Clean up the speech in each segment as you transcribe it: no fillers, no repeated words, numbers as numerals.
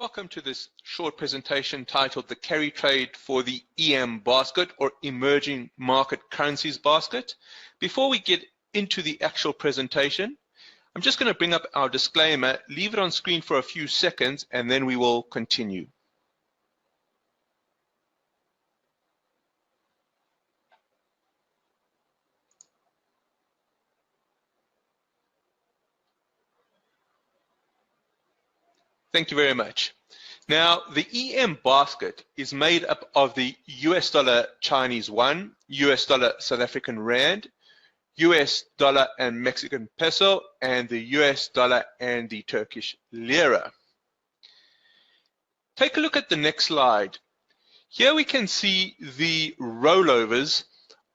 Welcome to this short presentation titled The Carry Trade for the EMBasket or Emerging Market Currencies Basket. Before we get into the actual presentation, I'm just going to bring up our disclaimer, leave it on screen for a few seconds, and then we will continue. Thank you very much. Now, the EMBasket is made up of the US dollar Chinese yuan, US dollar South African rand, US dollar and Mexican peso, and the US dollar and the Turkish lira. Take a look at the next slide. Here we can see the rollovers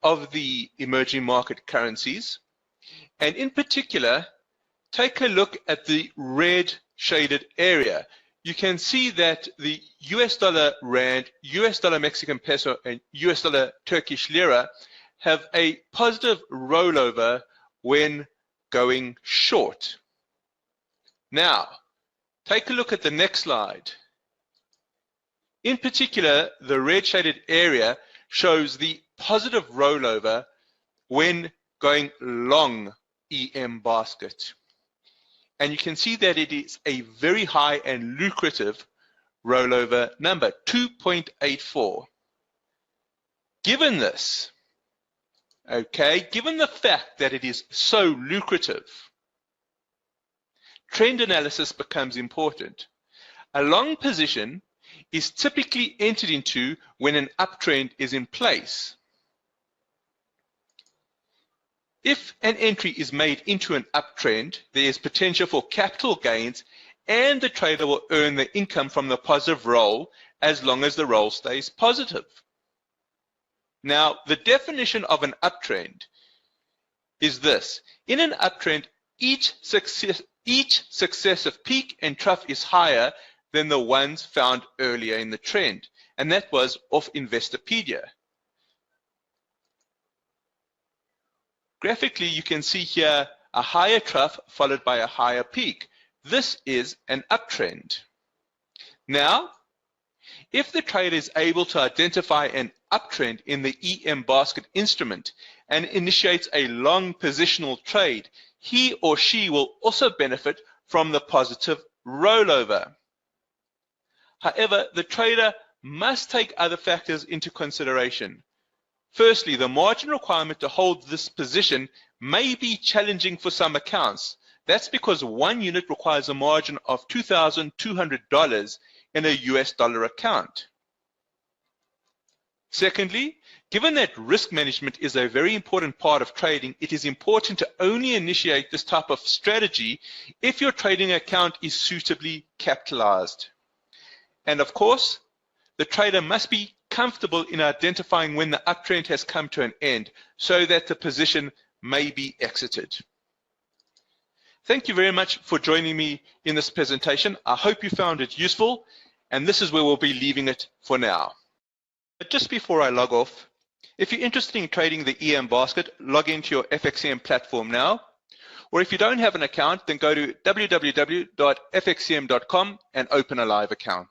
of the emerging market currencies, and in particular, take a look at the red shaded area. You can see that the US dollar rand, US dollar Mexican peso, and US dollar Turkish lira have a positive rollover when going short. Now, take a look at the next slide. In particular, the red shaded area shows the positive rollover when going long EMBasket. And you can see that it is a very high and lucrative rollover number, 2.84. Given this, given the fact that it is so lucrative, trend analysis becomes important. A long position is typically entered into when an uptrend is in place. If an entry is made into an uptrend, there is potential for capital gains and the trader will earn the income from the positive roll as long as the roll stays positive. Now, the definition of an uptrend is this. In an uptrend, each successive peak and trough is higher than the ones found earlier in the trend, and that was off Investopedia. Graphically, you can see here a higher trough followed by a higher peak. This is an uptrend. Now, if the trader is able to identify an uptrend in the EMBasket instrument and initiates a long positional trade, he or she will also benefit from the positive rollover. However, the trader must take other factors into consideration. Firstly, the margin requirement to hold this position may be challenging for some accounts. That's because one unit requires a margin of $2,200 in a US dollar account. Secondly, given that risk management is a very important part of trading, it is important to only initiate this type of strategy if your trading account is suitably capitalized. And of course, the trader must be comfortable in identifying when the uptrend has come to an end so that the position may be exited. Thank you very much for joining me in this presentation. I hope you found it useful, and this is where we'll be leaving it for now. But just before I log off, if you're interested in trading the EMBasket, log into your FXCM platform now, or if you don't have an account, then go to www.fxcm.com and open a live account.